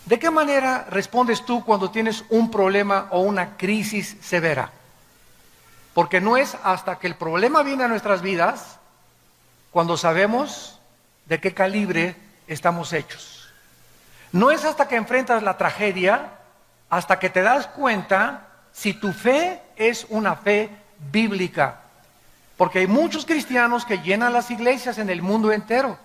¿De qué manera respondes tú cuando tienes un problema o una crisis severa? Porque no es hasta que el problema viene a nuestras vidas cuando sabemos de qué calibre estamos hechos. No es hasta que enfrentas la tragedia, hasta que te das cuenta si tu fe es una fe bíblica. Porque hay muchos cristianos que llenan las iglesias en el mundo entero,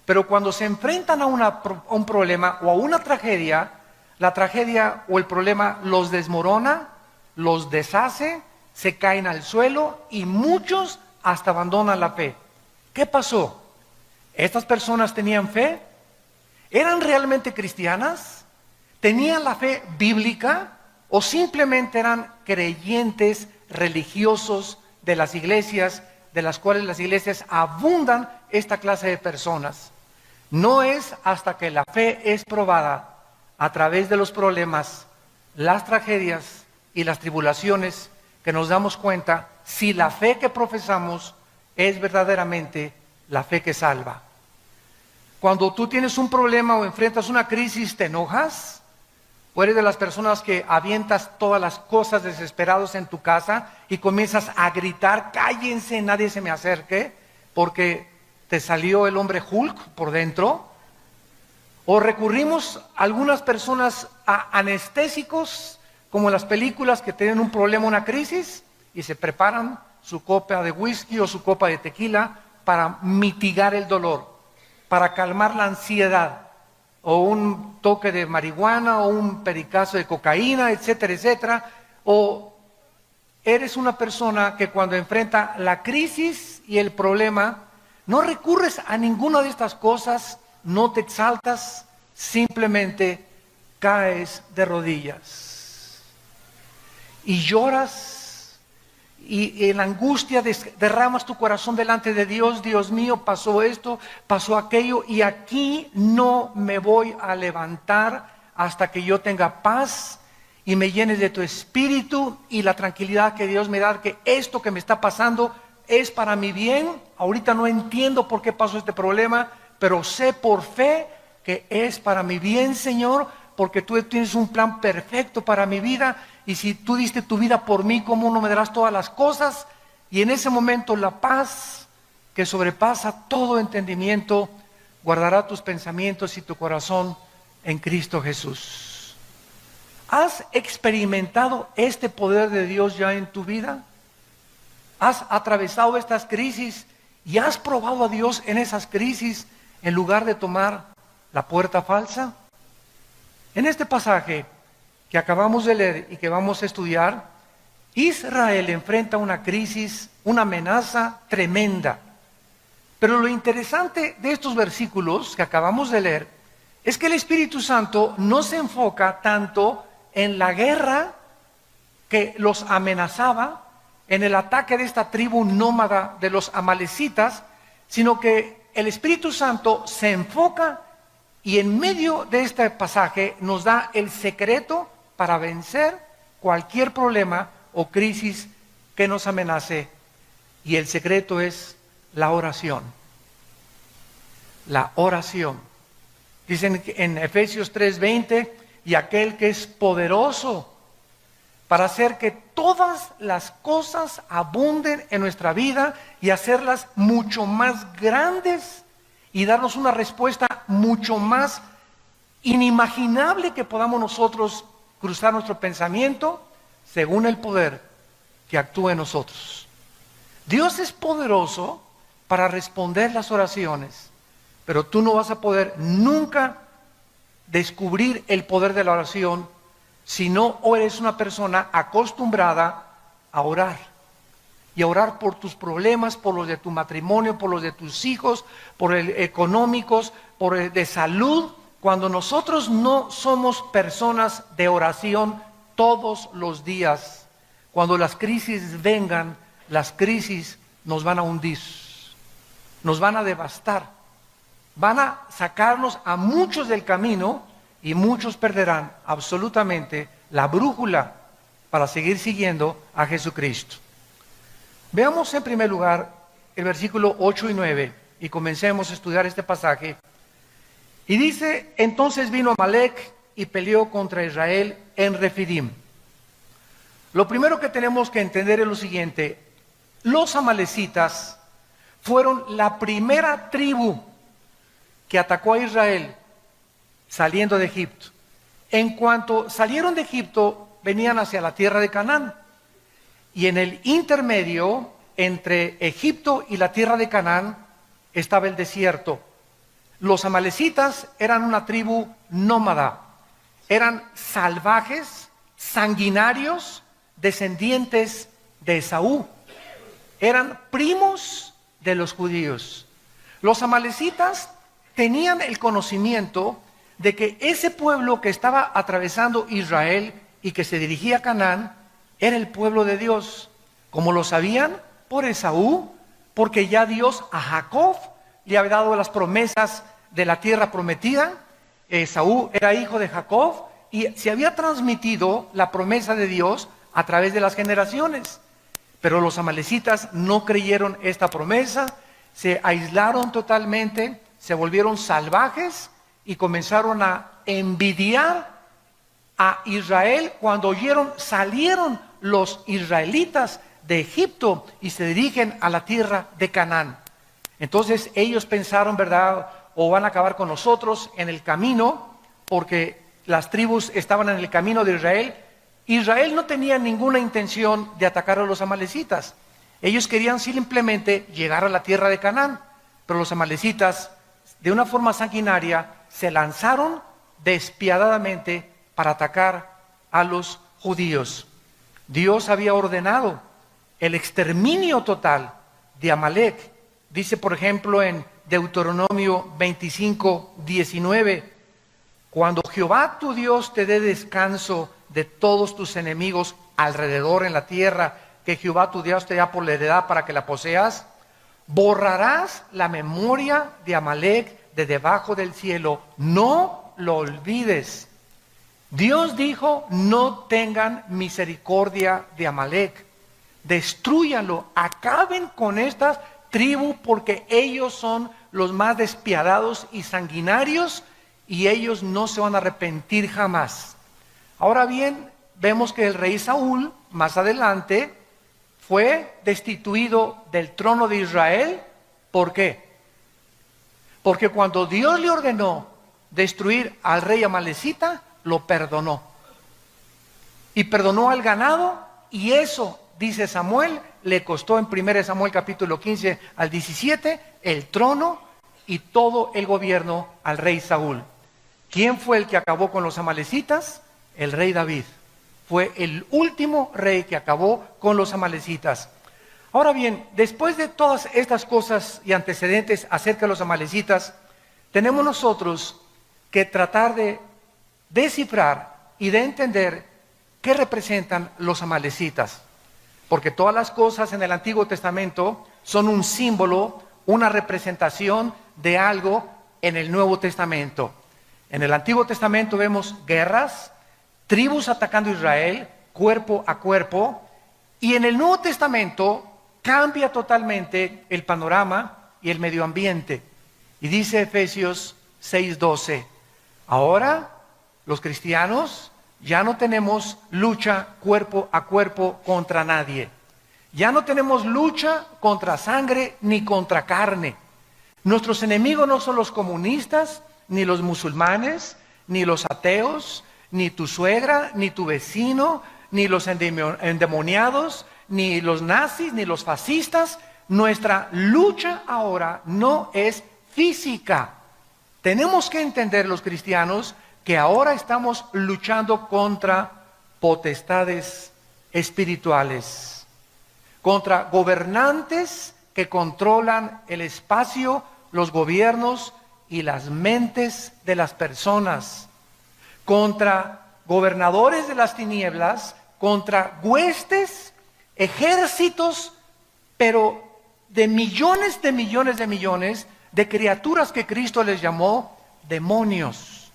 pero cuando se enfrentan a un problema o a una tragedia, la tragedia o el problema los desmorona, los deshace, se caen al suelo y muchos hasta abandonan la fe. ¿Qué pasó? ¿Estas personas tenían fe? ¿Eran realmente cristianas? ¿Tenían la fe bíblica? ¿O simplemente eran creyentes religiosos de las iglesias, de las cuales las iglesias abundan esta clase de personas? No es hasta que la fe es probada a través de los problemas, las tragedias y las tribulaciones que nos damos cuenta si la fe que profesamos es verdaderamente la fe que salva. Cuando tú tienes un problema o enfrentas una crisis, ¿te enojas? ¿O eres de las personas que avientas todas las cosas desesperados en tu casa y comienzas a gritar, cállense, nadie se me acerque, porque te salió el hombre Hulk por dentro? ¿O recurrimos algunas personas a anestésicos, como en las películas que tienen un problema, una crisis, y se preparan su copa de whisky o su copa de tequila para mitigar el dolor, para calmar la ansiedad, o un toque de marihuana, o un pericazo de cocaína, etcétera, etcétera? ¿O eres una persona que cuando enfrenta la crisis y el problema, no recurres a ninguna de estas cosas, no te exaltas, simplemente caes de rodillas y lloras y en la angustia derramas tu corazón delante de Dios? Dios mío, pasó esto, pasó aquello, y aquí no me voy a levantar hasta que yo tenga paz y me llenes de tu espíritu y la tranquilidad que Dios me da, que esto que me está pasando es para mi bien. Ahorita no entiendo por qué pasó este problema, pero sé por fe que es para mi bien, Señor, porque tú tienes un plan perfecto para mi vida, y si tú diste tu vida por mí, ¿cómo no me darás todas las cosas? Y en ese momento la paz que sobrepasa todo entendimiento guardará tus pensamientos y tu corazón en Cristo Jesús. ¿Has experimentado este poder de Dios ya en tu vida? ¿Has atravesado estas crisis y has probado a Dios en esas crisis en lugar de tomar la puerta falsa? En este pasaje que acabamos de leer y que vamos a estudiar, Israel enfrenta una crisis, una amenaza tremenda. Pero lo interesante de estos versículos que acabamos de leer es que el Espíritu Santo no se enfoca tanto en la guerra que los amenazaba, en el ataque de esta tribu nómada de los amalecitas, sino que el Espíritu Santo se enfoca y en medio de este pasaje nos da el secreto para vencer cualquier problema o crisis que nos amenace. Y el secreto es la oración. La oración. Dicen en Efesios 3:20, y aquel que es poderoso para hacer que todas las cosas abunden en nuestra vida y hacerlas mucho más grandes y darnos una respuesta mucho más inimaginable que podamos nosotros cruzar nuestro pensamiento, según el poder que actúa en nosotros. Dios es poderoso para responder las oraciones, pero tú no vas a poder nunca descubrir el poder de la oración si no eres una persona acostumbrada a orar. Y a orar por tus problemas, por los de tu matrimonio, por los de tus hijos, por el económicos, por el de salud. Cuando nosotros no somos personas de oración todos los días, cuando las crisis vengan, las crisis nos van a hundir, nos van a devastar, van a sacarnos a muchos del camino y muchos perderán absolutamente la brújula para seguir siguiendo a Jesucristo. Veamos en primer lugar el versículo 8 y 9 y comencemos a estudiar este pasaje. Y dice, entonces vino Amalec y peleó contra Israel en Refidim. Lo primero que tenemos que entender es lo siguiente: los amalecitas fueron la primera tribu que atacó a Israel saliendo de Egipto. En cuanto salieron de Egipto, venían hacia la tierra de Canaán. Y en el intermedio entre Egipto y la tierra de Canaán estaba el desierto. Los amalecitas eran una tribu nómada, eran salvajes, sanguinarios, descendientes de Esaú. Eran primos de los judíos. Los amalecitas tenían el conocimiento de que ese pueblo que estaba atravesando Israel y que se dirigía a Canaán era el pueblo de Dios. ¿Cómo lo sabían? Por Esaú, porque ya Dios a Jacob le había dado las promesas de la tierra prometida. Esaú era hijo de Jacob y se había transmitido la promesa de Dios a través de las generaciones. Pero los amalecitas no creyeron esta promesa, se aislaron totalmente, se volvieron salvajes y comenzaron a envidiar a Israel. Cuando salieron los israelitas de Egipto y se dirigen a la tierra de Canaán. Entonces ellos pensaron, ¿verdad? O van a acabar con nosotros en el camino, porque las tribus estaban en el camino de Israel. Israel no tenía ninguna intención de atacar a los amalecitas. Ellos querían simplemente llegar a la tierra de Canaán, pero los amalecitas, de una forma sanguinaria, se lanzaron despiadadamente para atacar a los judíos. Dios había ordenado el exterminio total de Amalec. Dice, por ejemplo, en Deuteronomio 25:19, cuando Jehová tu Dios te dé descanso de todos tus enemigos alrededor en la tierra que Jehová tu Dios te da por la heredad para que la poseas, borrarás la memoria de Amalec de debajo del cielo, no lo olvides. Dios dijo, no tengan misericordia de Amalec, destrúyanlo, acaben con esta tribu porque ellos son los más despiadados y sanguinarios y ellos no se van a arrepentir jamás. Ahora bien, vemos que el rey Saúl, más adelante, fue destituido del trono de Israel. ¿Por qué? Porque cuando Dios le ordenó destruir al rey amalecita, lo perdonó. Y perdonó al ganado, y eso, dice Samuel, le costó en 1 Samuel capítulo 15 al 17, el trono y todo el gobierno al rey Saúl. ¿Quién fue el que acabó con los amalecitas? El rey David. Fue el último rey que acabó con los amalecitas. Ahora bien, después de todas estas cosas y antecedentes acerca de los amalecitas, tenemos nosotros que tratar de descifrar y de entender qué representan los amalecitas. Porque todas las cosas en el Antiguo Testamento son un símbolo, una representación de algo en el Nuevo Testamento. En el Antiguo Testamento vemos guerras, tribus atacando a Israel, cuerpo a cuerpo, y en el Nuevo Testamento cambia totalmente el panorama y el medio ambiente. Y dice Efesios 6:12, ahora los cristianos ya no tenemos lucha cuerpo a cuerpo contra nadie. Ya no tenemos lucha contra sangre ni contra carne. Nuestros enemigos no son los comunistas, ni los musulmanes, ni los ateos, ni tu suegra, ni tu vecino, ni los endemoniados, ni los nazis, ni los fascistas. Nuestra lucha ahora no es física. Tenemos que entender los cristianos que ahora estamos luchando contra potestades espirituales, contra gobernantes que controlan el espacio, los gobiernos y las mentes de las personas, contra gobernadores de las tinieblas, contra huestes, ejércitos, pero de millones de criaturas que Cristo les llamó demonios.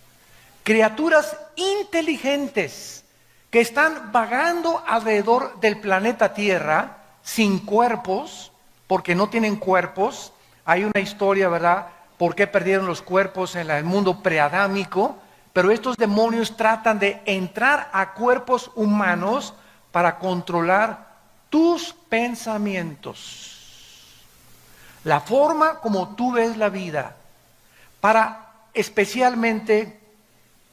Criaturas inteligentes que están vagando alrededor del planeta Tierra sin cuerpos, porque no tienen cuerpos. Hay una historia, ¿verdad?, por qué perdieron los cuerpos en el mundo preadámico, pero estos demonios tratan de entrar a cuerpos humanos para controlar tus pensamientos, la forma como tú ves la vida, para especialmente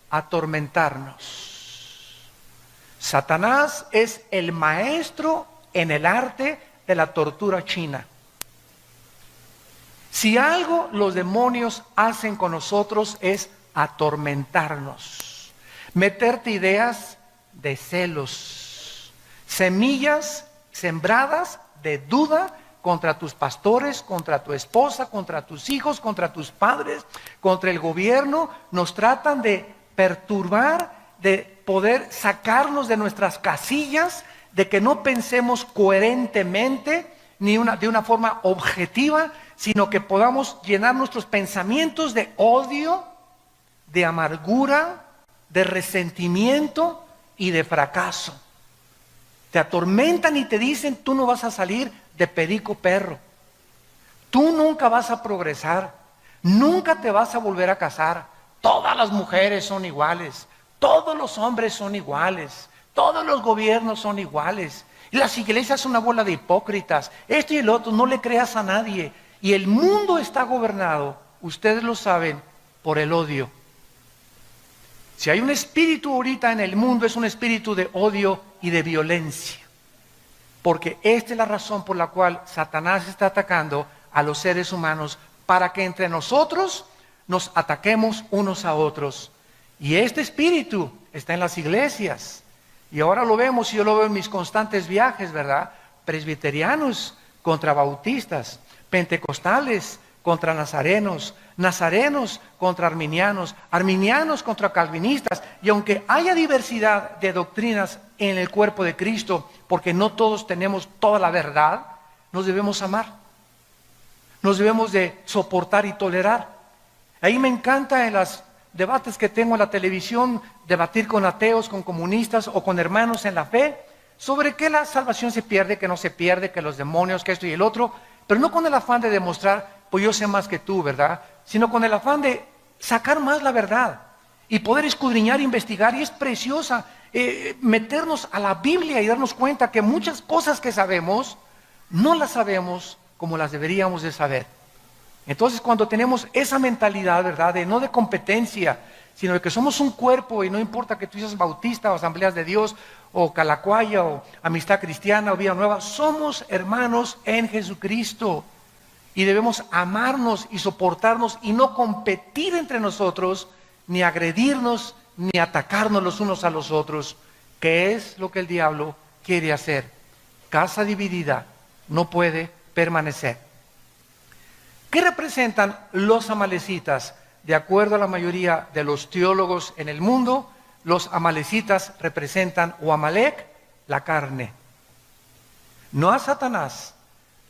atormentarnos. Satanás es el maestro en el arte de la tortura china. Si algo los demonios hacen con nosotros es atormentarnos, meterte ideas de celos, semillas sembradas de duda contra tus pastores, contra tu esposa, contra tus hijos, contra tus padres, contra el gobierno. Nos tratan de perturbar, de poder sacarnos de nuestras casillas, de que no pensemos coherentemente ni de una forma objetiva, sino que podamos llenar nuestros pensamientos de odio, de amargura, de resentimiento y de fracaso. Te atormentan y te dicen: tú no vas a salir de perico perro, tú nunca vas a progresar, nunca te vas a volver a casar, todas las mujeres son iguales, todos los hombres son iguales, todos los gobiernos son iguales, y las iglesias son una bola de hipócritas, esto y el otro, no le creas a nadie. Y el mundo está gobernado, ustedes lo saben, por el odio. Si hay un espíritu ahorita en el mundo, es un espíritu de odio y de violencia. Porque esta es la razón por la cual Satanás está atacando a los seres humanos, para que entre nosotros nos ataquemos unos a otros. Y este espíritu está en las iglesias. Y ahora lo vemos, y yo lo veo en mis constantes viajes, ¿verdad? Presbiterianos contra bautistas, pentecostales contra nazarenos, nazarenos contra arminianos, arminianos contra calvinistas. Y aunque haya diversidad de doctrinas en el cuerpo de Cristo, porque no todos tenemos toda la verdad, nos debemos amar, nos debemos de soportar y tolerar. Ahí me encanta en los debates que tengo en la televisión, debatir con ateos, con comunistas o con hermanos en la fe, sobre que la salvación se pierde, que no se pierde, que los demonios, que esto y el otro, pero no con el afán de demostrar: pues yo sé más que tú, ¿verdad? Sino con el afán de sacar más la verdad y poder escudriñar, investigar. Y es preciosa meternos a la Biblia y darnos cuenta que muchas cosas que sabemos, no las sabemos como las deberíamos de saber. Entonces, cuando tenemos esa mentalidad, ¿verdad?, de no de competencia, sino de que somos un cuerpo, y no importa que tú seas bautista o Asambleas de Dios o Calacuaya o Amistad Cristiana o Vida Nueva, somos hermanos en Jesucristo y debemos amarnos y soportarnos y no competir entre nosotros, ni agredirnos, ni atacarnos los unos a los otros, que es lo que el diablo quiere hacer. Casa dividida no puede permanecer. ¿Qué representan los amalecitas? De acuerdo a la mayoría de los teólogos en el mundo, los amalecitas representan, o Amalek, la carne. No a Satanás,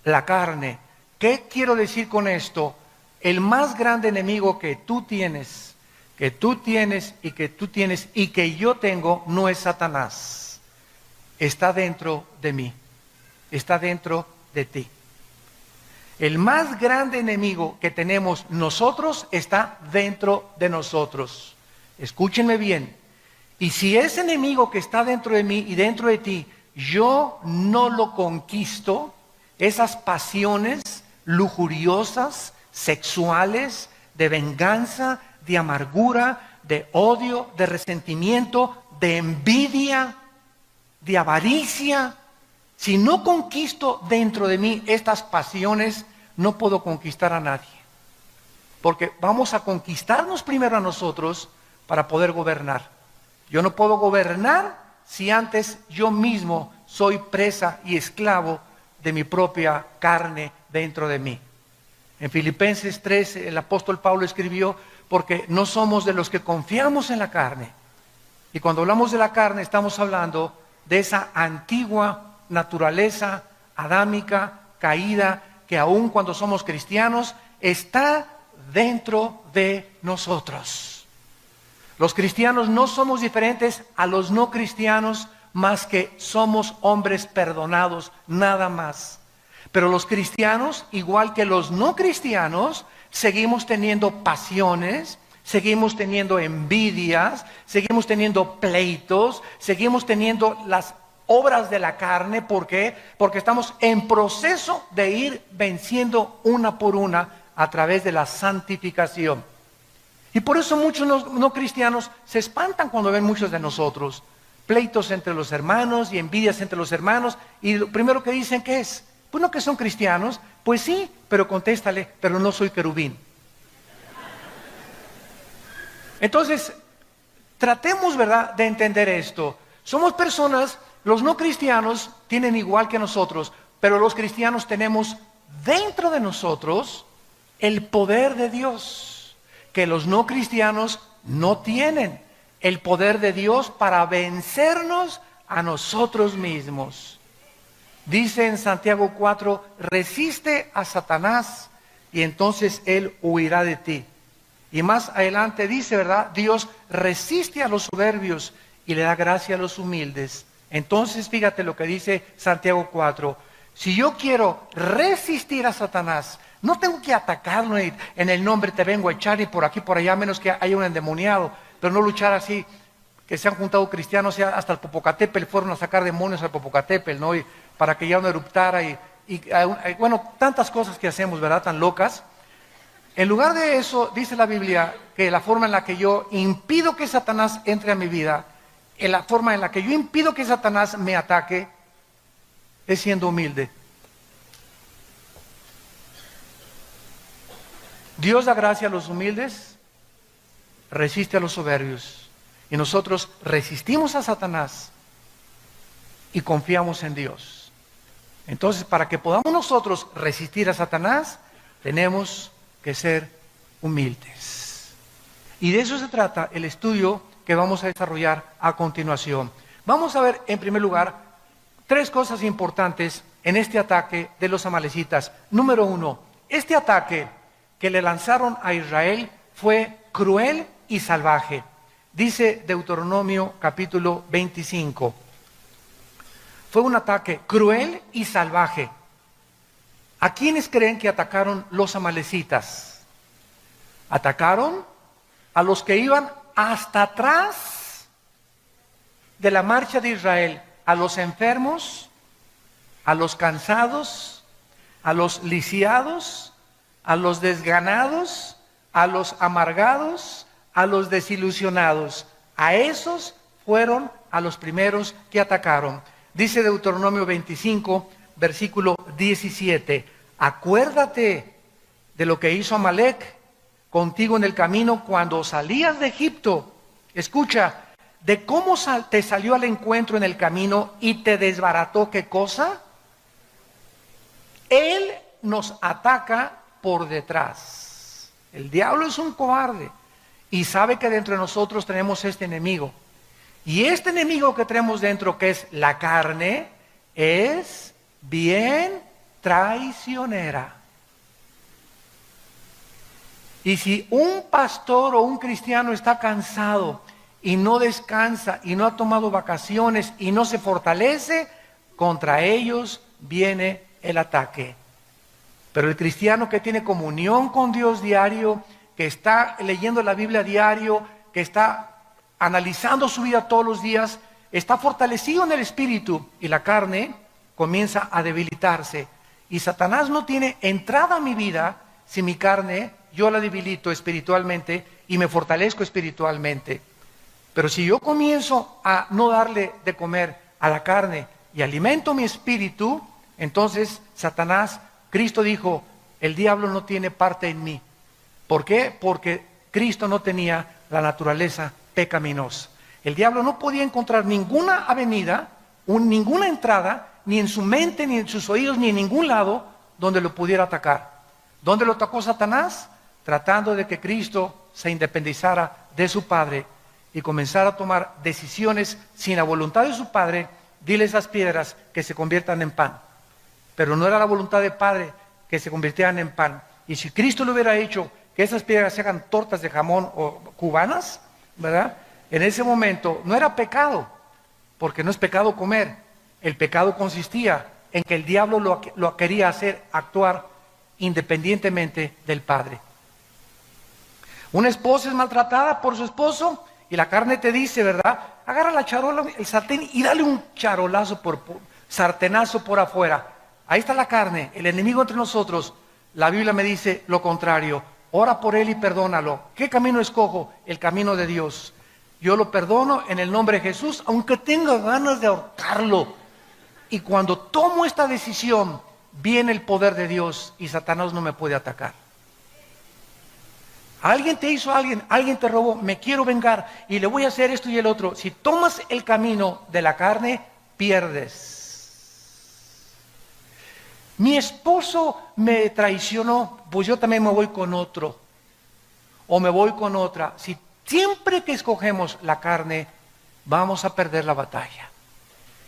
la carne. ¿Qué quiero decir con esto? El más grande enemigo que tú tienes y que yo tengo, no es Satanás. Está dentro de mí, está dentro de ti. El más grande enemigo que tenemos nosotros está dentro de nosotros. Escúchenme bien. Y si ese enemigo que está dentro de mí y dentro de ti, yo no lo conquisto, esas pasiones lujuriosas, sexuales, de venganza, de amargura, de odio, de resentimiento, de envidia, de avaricia, si no conquisto dentro de mí estas pasiones, no puedo conquistar a nadie. Porque vamos a conquistarnos primero a nosotros para poder gobernar. Yo no puedo gobernar si antes yo mismo soy presa y esclavo de mi propia carne dentro de mí. En Filipenses 3 el apóstol Pablo escribió: porque no somos de los que confiamos en la carne. Y cuando hablamos de la carne estamos hablando de esa antigua naturaleza adámica, caída, que aun cuando somos cristianos, está dentro de nosotros. Los cristianos no somos diferentes a los no cristianos, más que somos hombres perdonados, nada más. Pero los cristianos, igual que los no cristianos, seguimos teniendo pasiones, seguimos teniendo envidias, seguimos teniendo pleitos, seguimos teniendo las obras de la carne. ¿Por qué? Porque estamos en proceso de ir venciendo una por una a través de la santificación. Y por eso muchos no cristianos se espantan cuando ven muchos de nosotros. Pleitos entre los hermanos y envidias entre los hermanos. Y lo primero que dicen, ¿qué es? Pues no, que son cristianos. Pues sí, pero contéstale, pero no soy querubín. Entonces, tratemos, ¿verdad?, de entender esto. Somos personas, los no cristianos tienen igual que nosotros, pero los cristianos tenemos dentro de nosotros el poder de Dios, que los no cristianos no tienen. El poder de Dios para vencernos a nosotros mismos. Dice en Santiago 4, resiste a Satanás y entonces él huirá de ti. Y más adelante dice, ¿verdad? Dios resiste a los soberbios y le da gracia a los humildes. Entonces fíjate lo que dice Santiago 4. Si yo quiero resistir a Satanás, no tengo que atacarlo en el nombre te vengo a echar y por aquí por allá, menos que haya un endemoniado, pero no luchar así, que se han juntado cristianos hasta el Popocatépetl, fueron a sacar demonios al Popocatépetl, ¿no? Y para que ya no eruptara bueno, tantas cosas que hacemos, ¿verdad? Tan locas. En lugar de eso, dice la Biblia que la forma en la que yo impido que Satanás entre a mi vida, en la forma en la que yo impido que Satanás me ataque, es siendo humilde. Dios da gracia a los humildes, resiste a los soberbios. Y nosotros resistimos a Satanás y confiamos en Dios. Entonces, para que podamos nosotros resistir a Satanás, tenemos que ser humildes. Y de eso se trata el estudio que vamos a desarrollar a continuación. Vamos a ver, en primer lugar, 3 cosas importantes en este ataque de los amalecitas. Número 1, este ataque que le lanzaron a Israel fue cruel y salvaje. Dice Deuteronomio capítulo 25. Fue un ataque cruel y salvaje. ¿A quiénes creen que atacaron los amalecitas? Atacaron a los que iban hasta atrás de la marcha de Israel, a los enfermos, a los cansados, a los lisiados, a los desganados, a los amargados, a los desilusionados. A esos fueron a los primeros que atacaron. Dice Deuteronomio 25, versículo 17, acuérdate de lo que hizo Amalec contigo en el camino cuando salías de Egipto. Escucha, de cómo te salió al encuentro en el camino y te desbarató, ¿qué cosa? Él nos ataca por detrás. El diablo es un cobarde y sabe que dentro de nosotros tenemos este enemigo. Y este enemigo que tenemos dentro, que es la carne, es bien traicionera. Y si un pastor o un cristiano está cansado y no descansa y no ha tomado vacaciones y no se fortalece, contra ellos viene el ataque. Pero el cristiano que tiene comunión con Dios diario, que está leyendo la Biblia diario, que está analizando su vida todos los días, está fortalecido en el espíritu y la carne comienza a debilitarse. Y Satanás no tiene entrada a mi vida si mi carne yo la debilito espiritualmente y me fortalezco espiritualmente. Pero si yo comienzo a no darle de comer a la carne y alimento mi espíritu, entonces Satanás, Cristo dijo, el diablo no tiene parte en mí. ¿Por qué? Porque Cristo no tenía la naturaleza pecaminosa. El diablo no podía encontrar ninguna avenida, ninguna entrada, ni en su mente, ni en sus oídos, ni en ningún lado donde lo pudiera atacar. ¿Dónde lo atacó Satanás? Tratando de que Cristo se independizara de su Padre y comenzara a tomar decisiones sin la voluntad de su Padre. Dile a esas piedras que se conviertan en pan. Pero no era la voluntad del Padre que se convirtieran en pan. Y si Cristo le hubiera hecho que esas piedras se hagan tortas de jamón o cubanas, ¿verdad? En ese momento no era pecado, porque no es pecado comer. El pecado consistía en que el diablo lo quería hacer actuar independientemente del Padre. Una esposa es maltratada por su esposo y la carne te dice, ¿verdad? Agarra la charola, el sartén y dale un charolazo sartenazo por afuera. Ahí está la carne, el enemigo entre nosotros. La Biblia me dice lo contrario. Ora por él y perdónalo. ¿Qué camino escojo? El camino de Dios. Yo lo perdono en el nombre de Jesús, aunque tenga ganas de ahorcarlo. Y cuando tomo esta decisión, viene el poder de Dios y Satanás no me puede atacar. Alguien te hizo alguien te robó, me quiero vengar y le voy a hacer esto y el otro. Si tomas el camino de la carne, pierdes. Mi esposo me traicionó, pues yo también me voy con otro. O me voy con otra. Si siempre que escogemos la carne, vamos a perder la batalla.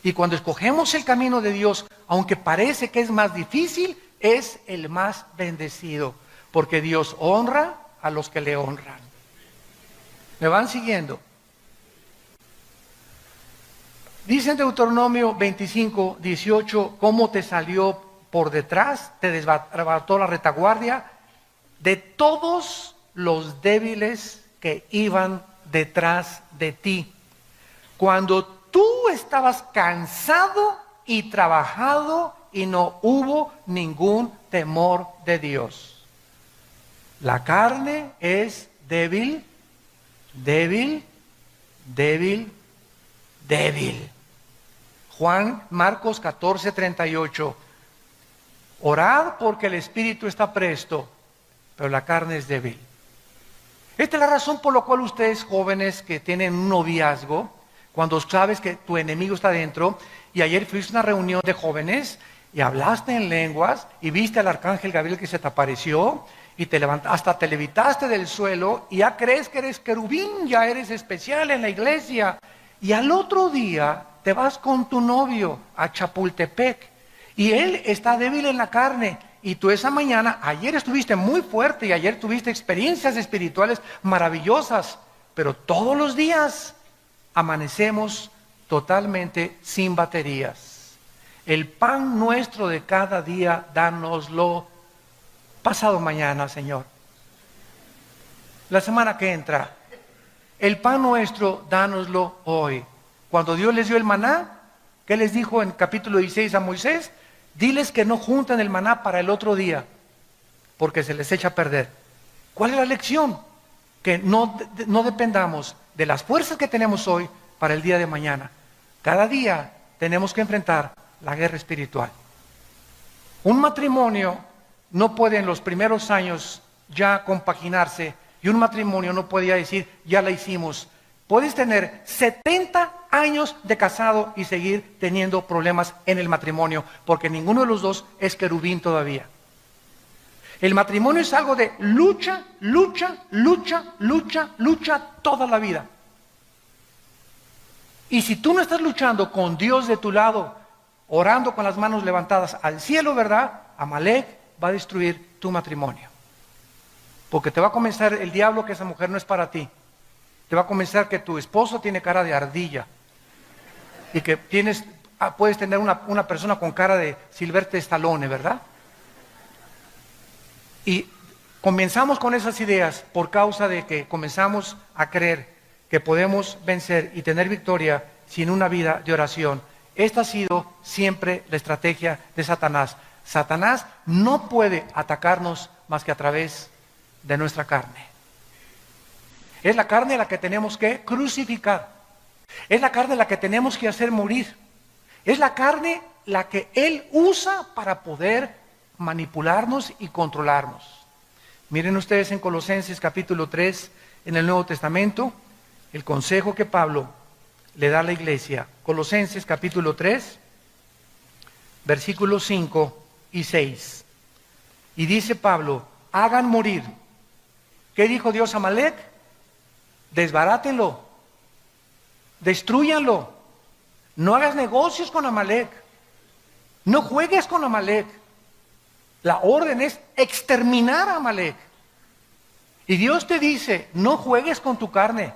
Y cuando escogemos el camino de Dios, aunque parece que es más difícil, es el más bendecido. Porque Dios honra a los que le honran. ¿Me van siguiendo? Dice en Deuteronomio 25, 18, cómo te salió por detrás, te desbarató la retaguardia de todos los débiles que iban detrás de ti. Cuando tú estabas cansado y trabajado y no hubo ningún temor de Dios. La carne es débil, débil, débil, débil. Marcos 14, 38. Orad porque el espíritu está presto, pero la carne es débil. Esta es la razón por la cual ustedes jóvenes que tienen un noviazgo, cuando sabes que tu enemigo está dentro, y ayer fuiste a una reunión de jóvenes y hablaste en lenguas y viste al arcángel Gabriel que se te apareció, y te levantaste, hasta te levitaste del suelo y ya crees que eres querubín, ya eres especial en la iglesia. Y al otro día te vas con tu novio a Chapultepec y él está débil en la carne. Y tú esa mañana, ayer estuviste muy fuerte y ayer tuviste experiencias espirituales maravillosas, pero todos los días amanecemos totalmente sin baterías. El pan nuestro de cada día, dánoslo pasado mañana, Señor. La semana que entra. El pan nuestro, dánoslo hoy. Cuando Dios les dio el maná, ¿qué les dijo en capítulo 16 a Moisés? Diles que no junten el maná para el otro día, porque se les echa a perder. ¿Cuál es la lección? Que no dependamos de las fuerzas que tenemos hoy para el día de mañana. Cada día tenemos que enfrentar la guerra espiritual. Un matrimonio no puede en los primeros años ya compaginarse y un matrimonio no puede ya decir, ya la hicimos. Puedes tener 70 años de casado y seguir teniendo problemas en el matrimonio, porque ninguno de los dos es querubín todavía. El matrimonio es algo de lucha, lucha, lucha, lucha, lucha toda la vida. Y si tú no estás luchando con Dios de tu lado, orando con las manos levantadas al cielo, ¿verdad? Amalek va a destruir tu matrimonio. Porque te va a comenzar el diablo que esa mujer no es para ti. Te va a comenzar que tu esposo tiene cara de ardilla. Y que puedes tener una persona con cara de Sylvester Stallone, ¿verdad? Y comenzamos con esas ideas por causa de que comenzamos a creer que podemos vencer y tener victoria sin una vida de oración. Esta ha sido siempre la estrategia de Satanás. Satanás no puede atacarnos más que a través de nuestra carne. Es la carne la que tenemos que crucificar. Es la carne la que tenemos que hacer morir. Es la carne la que Él usa para poder manipularnos y controlarnos. Miren ustedes en Colosenses capítulo 3, en el Nuevo Testamento, el consejo que Pablo le da a la iglesia. Colosenses capítulo 3, versículos 5 y 6. Y dice Pablo, hagan morir. ¿Qué dijo Dios a Amalek? Desbarátenlo, destrúyanlo. No hagas negocios con Amalek. No juegues con Amalek. La orden es exterminar a Amalek. Y Dios te dice, no juegues con tu carne.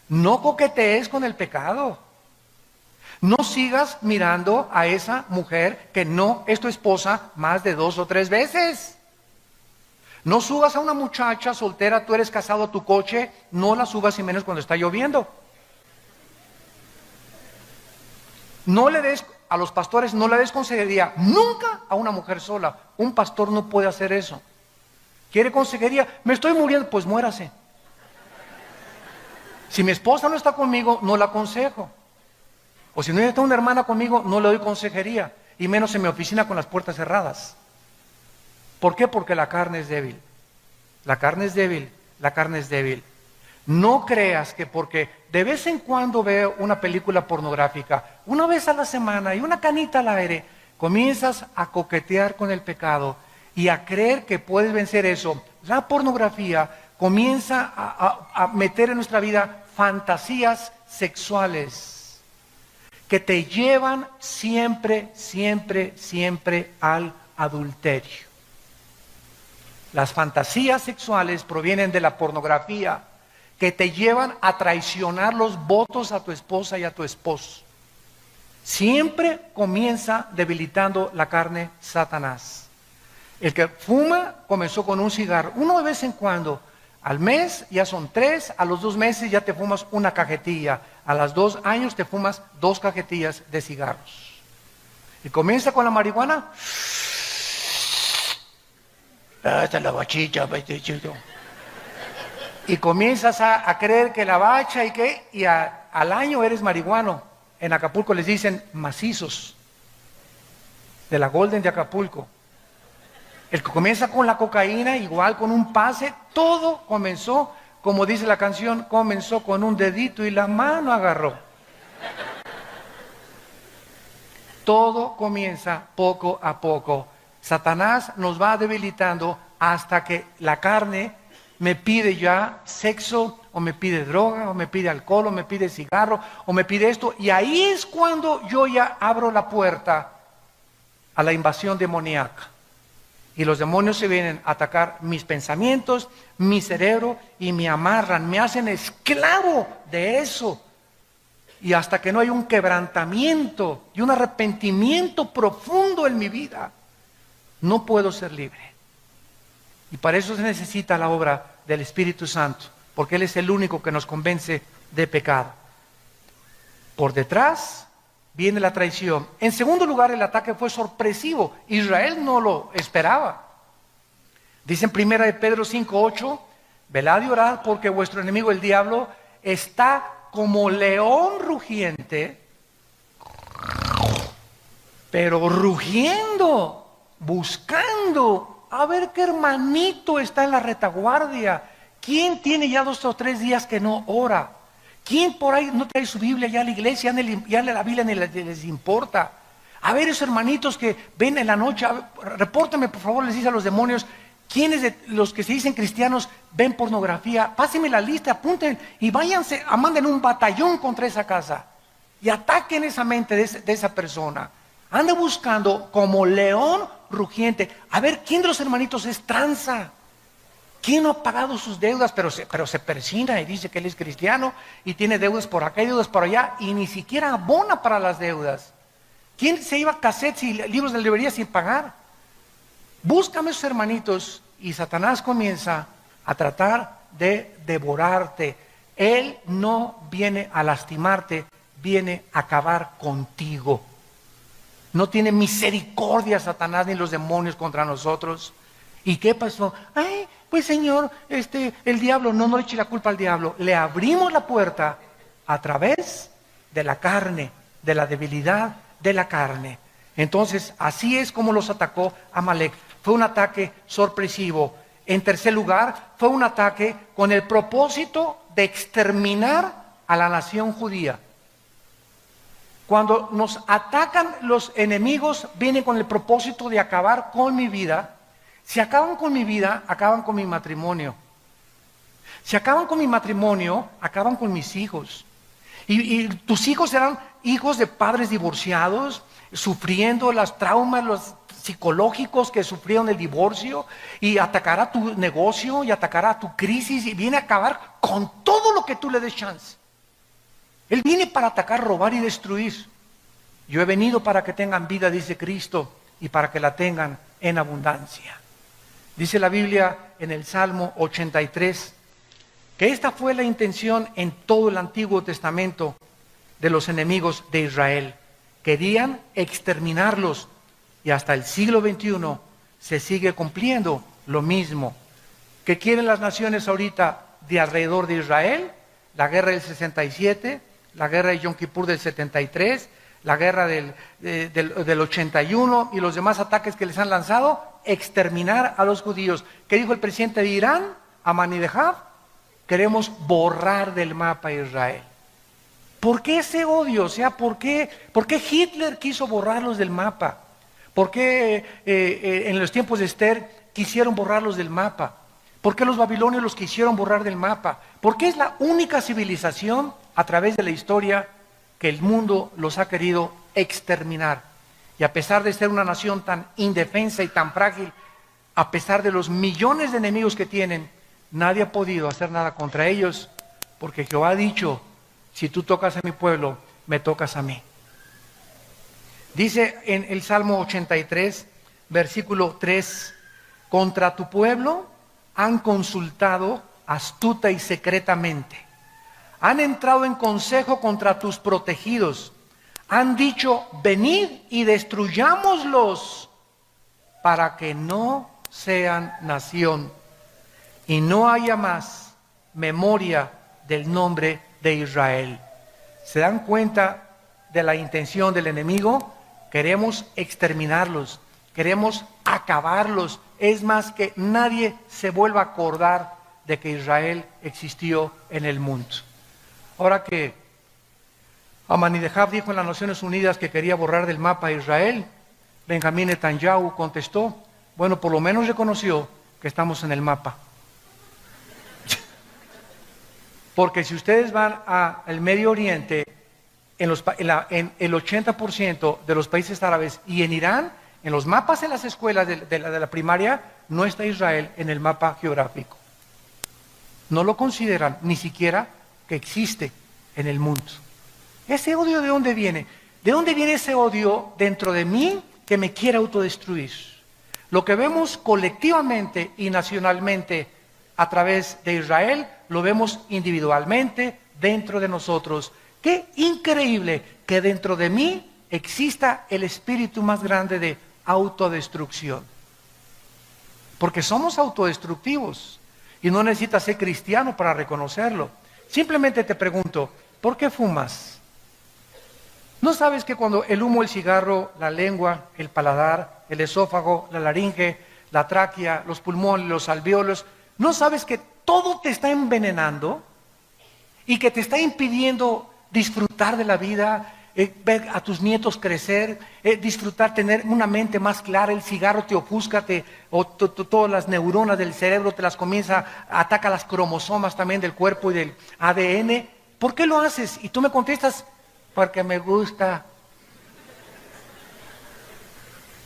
No coquetees con el pecado. No sigas mirando a esa mujer que no es tu esposa más de 2 o 3 veces. No subas a una muchacha soltera, tú eres casado a tu coche, no la subas y menos cuando está lloviendo. No le des, a los pastores no le des consejería nunca a una mujer sola. Un pastor no puede hacer eso. ¿Quiere consejería? Me estoy muriendo, pues muérase. Si mi esposa no está conmigo, no la aconsejo. O si no está una hermana conmigo, no le doy consejería. Y menos en mi oficina con las puertas cerradas. ¿Por qué? Porque la carne es débil. La carne es débil, la carne es débil. No creas que porque de vez en cuando veo una película pornográfica, una vez a la semana y una canita al aire, comienzas a coquetear con el pecado y a creer que puedes vencer eso. La pornografía comienza a meter en nuestra vida fantasías sexuales que te llevan siempre, siempre, siempre al adulterio. Las fantasías sexuales provienen de la pornografía, que te llevan a traicionar los votos a tu esposa y a tu esposo. Siempre comienza debilitando la carne Satanás. El que fuma comenzó con un cigarro, uno de vez en cuando. Al mes ya son 3, a los 2 meses ya te fumas una cajetilla, a los 2 años te fumas 2 cajetillas de cigarros. Y comienza con la marihuana. Esta es la bachilla, chido. Y comienzas a creer que la bacha y que, al año eres marihuano. En Acapulco les dicen macizos, de la Golden de Acapulco. El que comienza con la cocaína, igual con un pase, todo comenzó, como dice la canción, comenzó con un dedito y la mano agarró. Todo comienza poco a poco. Satanás nos va debilitando hasta que la carne me pide ya sexo, o me pide droga, o me pide alcohol, o me pide cigarro, o me pide esto. Y ahí es cuando yo ya abro la puerta a la invasión demoníaca. Y los demonios se vienen a atacar mis pensamientos, mi cerebro, y me amarran, me hacen esclavo de eso. Y hasta que no hay un quebrantamiento y un arrepentimiento profundo en mi vida, no puedo ser libre. Y para eso se necesita la obra del Espíritu Santo, porque Él es el único que nos convence de pecado. Por detrás viene la traición. En segundo lugar, el ataque fue sorpresivo. Israel no lo esperaba. Dice en 1 de Pedro 5:8, velad y orad porque vuestro enemigo el diablo está como león rugiente, pero rugiendo, buscando a ver qué hermanito está en la retaguardia. ¿Quién tiene ya 2 o 3 días que no ora? ¿Quién por ahí no trae su Biblia ya a la iglesia? Ya la Biblia ni les importa. A ver esos hermanitos que ven en la noche, repórtenme por favor, les dice a los demonios, ¿quiénes de los que se dicen cristianos ven pornografía? Pásenme la lista, apunten y váyanse, manden un batallón contra esa casa y ataquen esa mente de esa persona. Anda buscando como león rugiente. A ver, ¿quién de los hermanitos es tranza? ¿Quién no ha pagado sus deudas? Pero se persina y dice que él es cristiano y tiene deudas por acá y deudas por allá y ni siquiera abona para las deudas. ¿Quién se iba a cassettes y libros de librería sin pagar? Búscame esos hermanitos y Satanás comienza a tratar de devorarte. Él no viene a lastimarte, viene a acabar contigo. No tiene misericordia Satanás ni los demonios contra nosotros. ¿Y qué pasó? Ay, pues Señor, el diablo, no le eche la culpa al diablo. Le abrimos la puerta a través de la carne, de la debilidad de la carne. Entonces, así es como los atacó Amalek. Fue un ataque sorpresivo. En tercer lugar, fue un ataque con el propósito de exterminar a la nación judía. Cuando nos atacan los enemigos, vienen con el propósito de acabar con mi vida. Si acaban con mi vida, acaban con mi matrimonio. Si acaban con mi matrimonio, acaban con mis hijos. Y tus hijos serán hijos de padres divorciados, sufriendo los traumas, los psicológicos que sufrieron el divorcio, y atacará tu negocio, y atacará tu crisis, y viene a acabar con todo lo que tú le des chance. Él viene para atacar, robar y destruir. Yo he venido para que tengan vida, dice Cristo, y para que la tengan en abundancia. Dice la Biblia en el Salmo 83 que esta fue la intención en todo el Antiguo Testamento de los enemigos de Israel. Querían exterminarlos y hasta el siglo XXI se sigue cumpliendo lo mismo. ¿Qué quieren las naciones ahorita de alrededor de Israel? La guerra del 67, la guerra de Yom Kippur del 73, la guerra del 81 y los demás ataques que les han lanzado, exterminar a los judíos. ¿Qué dijo el presidente de Irán, Ahmadinejad? Queremos borrar del mapa a Israel. ¿Por qué ese odio? O sea, ¿por qué Hitler quiso borrarlos del mapa? ¿Por qué en los tiempos de Esther quisieron borrarlos del mapa? ¿Por qué los babilonios los quisieron borrar del mapa? Porque es la única civilización a través de la historia que el mundo los ha querido exterminar. Y a pesar de ser una nación tan indefensa y tan frágil, a pesar de los millones de enemigos que tienen, nadie ha podido hacer nada contra ellos, porque Jehová ha dicho, si tú tocas a mi pueblo, me tocas a mí. Dice en el Salmo 83, versículo 3, contra tu pueblo han consultado astuta y secretamente. Han entrado en consejo contra tus protegidos. Han dicho, venid y destruyámoslos para que no sean nación y no haya más memoria del nombre de Israel. ¿Se dan cuenta de la intención del enemigo? Queremos exterminarlos, queremos acabarlos. Es más, que nadie se vuelva a acordar de que Israel existió en el mundo. Ahora que Ahmadinejad dijo en las Naciones Unidas que quería borrar del mapa a Israel, Benjamín Netanyahu contestó, bueno, por lo menos reconoció que estamos en el mapa. Porque si ustedes van al Medio Oriente, en el 80% de los países árabes y en Irán, en los mapas en las escuelas de la primaria, no está Israel en el mapa geográfico. No lo consideran ni siquiera que existe en el mundo. ¿Ese odio de dónde viene? ¿De dónde viene ese odio dentro de mí que me quiere autodestruir? Lo que vemos colectivamente y nacionalmente a través de Israel, lo vemos individualmente dentro de nosotros. Qué increíble que dentro de mí exista el espíritu más grande de autodestrucción. Porque somos autodestructivos y no necesitas ser cristiano para reconocerlo. Simplemente te pregunto, ¿por qué fumas? ¿No sabes que cuando el humo, el cigarro, la lengua, el paladar, el esófago, la laringe, la tráquea, los pulmones, los alvéolos, ¿no sabes que todo te está envenenando y que te está impidiendo disfrutar de la vida, ver a tus nietos crecer, disfrutar, tener una mente más clara? El cigarro te ofusca, todas las neuronas del cerebro te las comienza, ataca las cromosomas también del cuerpo y del ADN. ¿Por qué lo haces? Y tú me contestas, porque me gusta.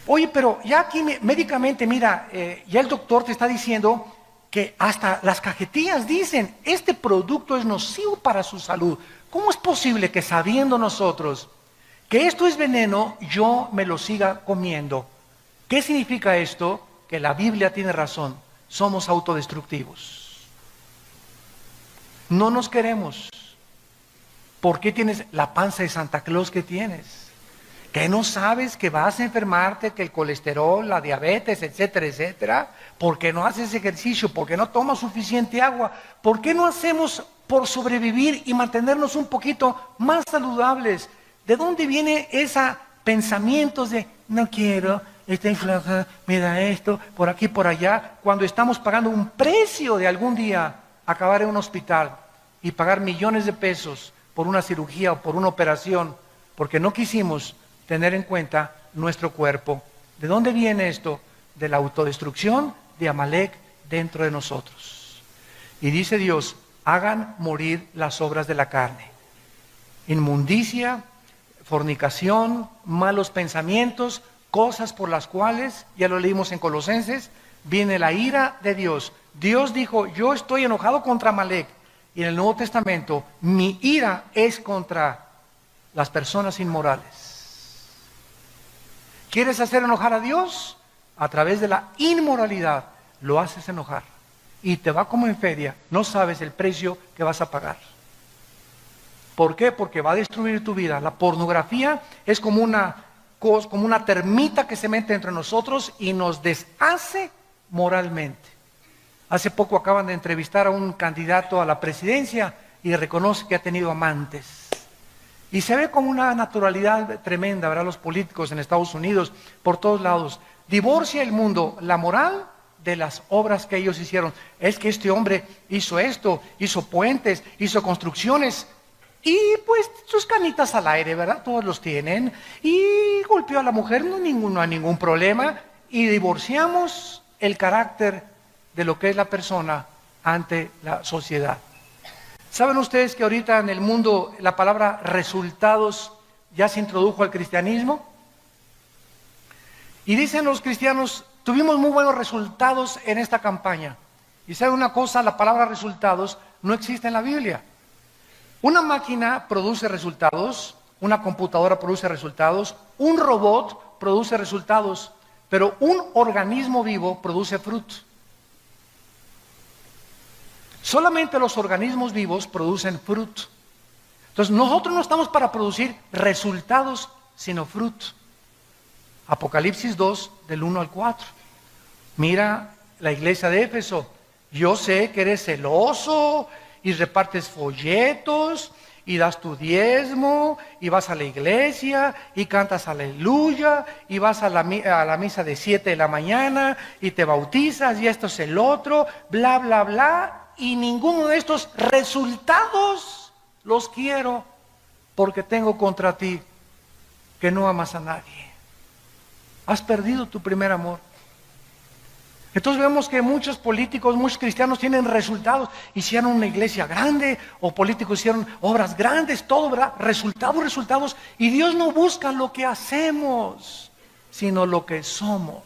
Oye, pero ya aquí médicamente, mira, ya el doctor te está diciendo que hasta las cajetillas dicen, este producto es nocivo para su salud. ¿Cómo es posible que sabiendo nosotros que esto es veneno, yo me lo siga comiendo? ¿Qué significa esto? Que la Biblia tiene razón, somos autodestructivos. No nos queremos. ¿Por qué tienes la panza de Santa Claus que tienes? ¿Que no sabes que vas a enfermarte, que el colesterol, la diabetes, etcétera, etcétera? ¿Por qué no haces ejercicio? ¿Por qué no tomas suficiente agua? ¿Por qué no hacemos por sobrevivir y mantenernos un poquito más saludables? ¿De dónde viene esos pensamientos de no quiero, estoy flaca, me da esto, por aquí, por allá, cuando estamos pagando un precio de algún día acabar en un hospital y pagar millones de pesos por una cirugía o por una operación, porque no quisimos tener en cuenta nuestro cuerpo? ¿De dónde viene esto? De la autodestrucción de Amalek dentro de nosotros. Y dice Dios, hagan morir las obras de la carne. Inmundicia, fornicación, malos pensamientos, cosas por las cuales, ya lo leímos en Colosenses, viene la ira de Dios. Dios dijo, yo estoy enojado contra Amalek. Y en el Nuevo Testamento, mi ira es contra las personas inmorales. ¿Quieres hacer enojar a Dios? A través de la inmoralidad, lo haces enojar y te va como en feria, no sabes el precio que vas a pagar. ¿Por qué? Porque va a destruir tu vida. La pornografía es como una termita que se mete entre nosotros y nos deshace moralmente. Hace poco acaban de entrevistar a un candidato a la presidencia y reconoce que ha tenido amantes. Y se ve con una naturalidad tremenda, ¿verdad? Los políticos en Estados Unidos, por todos lados. Divorcia el mundo, la moral de las obras que ellos hicieron. Es que este hombre hizo esto, hizo puentes, hizo construcciones. Y pues sus canitas al aire, ¿verdad? Todos los tienen. Y golpeó a la mujer, no hay ningún problema. Y divorciamos el carácter de lo que es la persona ante la sociedad. ¿Saben ustedes que ahorita en el mundo la palabra resultados ya se introdujo al cristianismo? Y dicen los cristianos, tuvimos muy buenos resultados en esta campaña. Y saben una cosa, la palabra resultados no existe en la Biblia. Una máquina produce resultados, una computadora produce resultados, un robot produce resultados, pero un organismo vivo produce fruto. Solamente los organismos vivos producen fruto. Entonces nosotros no estamos para producir resultados, sino fruto. Apocalipsis 2, del 1 al 4. Mira la iglesia de Éfeso. Yo sé que eres celoso y repartes folletos y das tu diezmo y vas a la iglesia y cantas aleluya y vas a la misa de 7 de la mañana y te bautizas y esto es el otro, bla, bla, bla. Y ninguno de estos resultados los quiero porque tengo contra ti que no amas a nadie. Has perdido tu primer amor. Entonces vemos que muchos políticos, muchos cristianos tienen resultados. Hicieron una iglesia grande o políticos hicieron obras grandes, todo, ¿verdad? Resultados. Y Dios no busca lo que hacemos, sino lo que somos.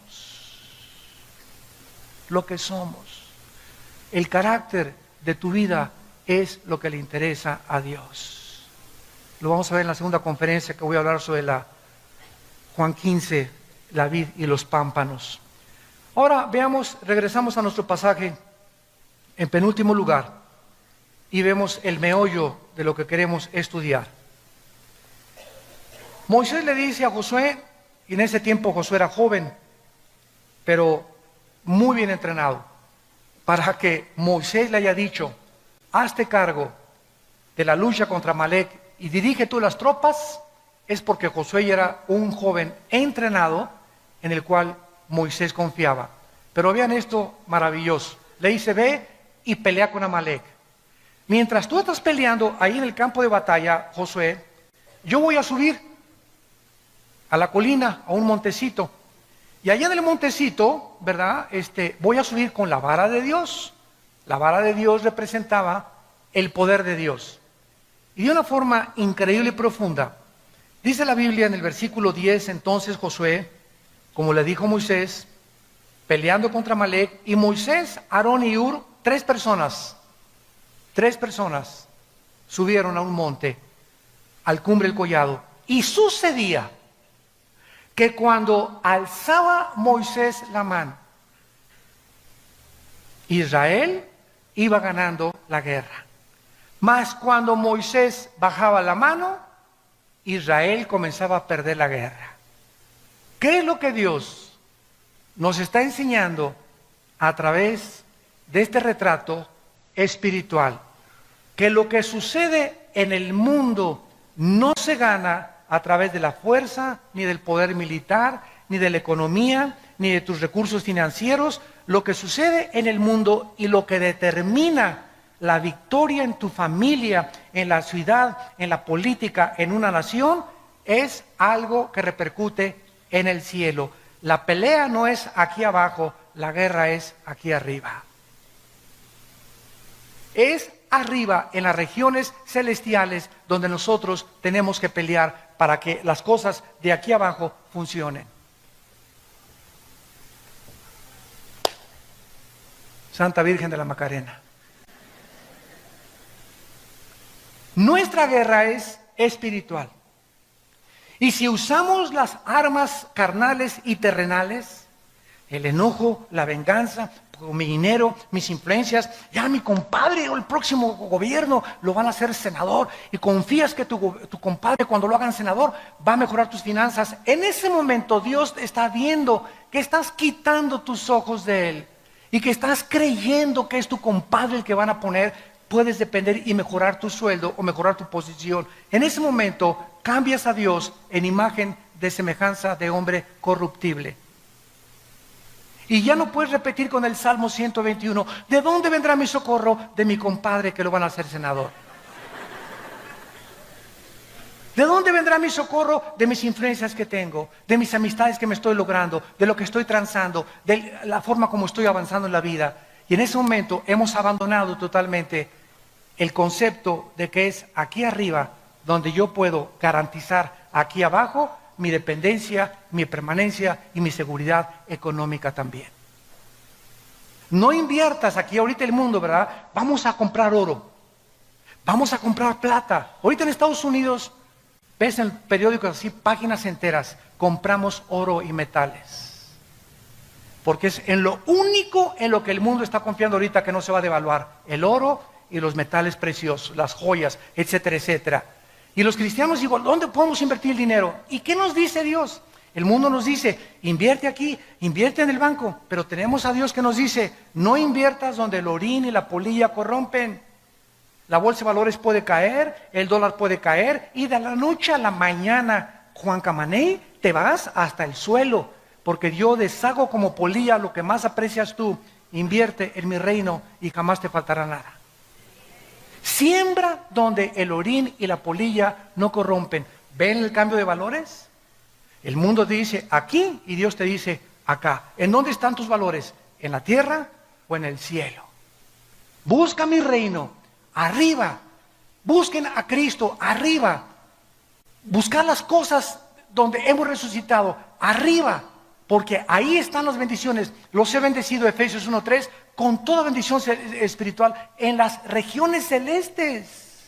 Lo que somos. El carácter de tu vida es lo que le interesa a Dios. Lo vamos a ver en la segunda conferencia que voy a hablar sobre Juan 15, la vid y los pámpanos. Ahora regresamos a nuestro pasaje en penúltimo lugar y vemos el meollo de lo que queremos estudiar. Moisés le dice a Josué, y en ese tiempo Josué era joven, pero muy bien entrenado, para que Moisés le haya dicho, hazte cargo de la lucha contra Amalek y dirige tú las tropas, es porque Josué era un joven entrenado en el cual Moisés confiaba. Pero vean esto maravilloso. Le dice, ve y pelea con Amalek. Mientras tú estás peleando ahí en el campo de batalla, Josué, yo voy a subir a la colina, a un montecito. Y allá en el montecito, ¿verdad? Voy a subir con la vara de Dios. La vara de Dios representaba el poder de Dios. Y de una forma increíble y profunda, dice la Biblia en el versículo 10, entonces Josué, como le dijo Moisés, peleando contra Amalek, y Moisés, Aarón y Hur, tres personas subieron a un monte, al cumbre del collado. Y sucedía que cuando alzaba Moisés la mano, Israel iba ganando la guerra. Mas cuando Moisés bajaba la mano, Israel comenzaba a perder la guerra. ¿Qué es lo que Dios nos está enseñando a través de este retrato espiritual? Que lo que sucede en el mundo no se gana a través de la fuerza, ni del poder militar, ni de la economía, ni de tus recursos financieros. Lo que sucede en el mundo y lo que determina la victoria en tu familia, en la ciudad, en la política, en una nación, es algo que repercute en el cielo. La pelea no es aquí abajo, la guerra es aquí arriba. Es arriba, en las regiones celestiales, donde nosotros tenemos que pelear para que las cosas de aquí abajo funcionen. Santa Virgen de la Macarena. Nuestra guerra es espiritual. Y si usamos las armas carnales y terrenales, el enojo, la venganza, con mi dinero, mis influencias, ya mi compadre o el próximo gobierno lo van a hacer senador, y confías que tu compadre cuando lo hagan senador va a mejorar tus finanzas. En ese momento Dios está viendo que estás quitando tus ojos de Él y que estás creyendo que es tu compadre el que van a poner. Puedes depender y mejorar tu sueldo o mejorar tu posición. En ese momento cambias a Dios en imagen de semejanza de hombre corruptible. Y ya no puedes repetir con el Salmo 121, ¿de dónde vendrá mi socorro? De mi compadre que lo van a hacer senador. ¿De dónde vendrá mi socorro? De mis influencias que tengo, de mis amistades que me estoy logrando, de lo que estoy transando, de la forma como estoy avanzando en la vida. Y en ese momento hemos abandonado totalmente el concepto de que es aquí arriba donde yo puedo garantizar aquí abajo mi dependencia, mi permanencia y mi seguridad económica también. No inviertas aquí ahorita el mundo, ¿verdad? Vamos a comprar oro, vamos a comprar plata. Ahorita en Estados Unidos, ves en periódicos así, páginas enteras, compramos oro y metales. Porque es en lo único en lo que el mundo está confiando ahorita que no se va a devaluar, el oro y los metales preciosos, las joyas, etcétera, etcétera. Y los cristianos digo, ¿dónde podemos invertir el dinero? ¿Y qué nos dice Dios? El mundo nos dice, invierte aquí, invierte en el banco, pero tenemos a Dios que nos dice, no inviertas donde el orín y la polilla corrompen. La bolsa de valores puede caer, el dólar puede caer, y de la noche a la mañana, Juan Camaney, te vas hasta el suelo, porque yo deshago como polilla lo que más aprecias tú. Invierte en mi reino y jamás te faltará nada. Siembra donde el orín y la polilla no corrompen. ¿Ven el cambio de valores? El mundo te dice aquí y Dios te dice acá. ¿En dónde están tus valores? ¿En la tierra o en el cielo? Busca mi reino, arriba. Busquen a Cristo, arriba. Buscar las cosas donde hemos resucitado, arriba. Porque ahí están las bendiciones. Los he bendecido, Efesios 1:3, con toda bendición espiritual en las regiones celestes.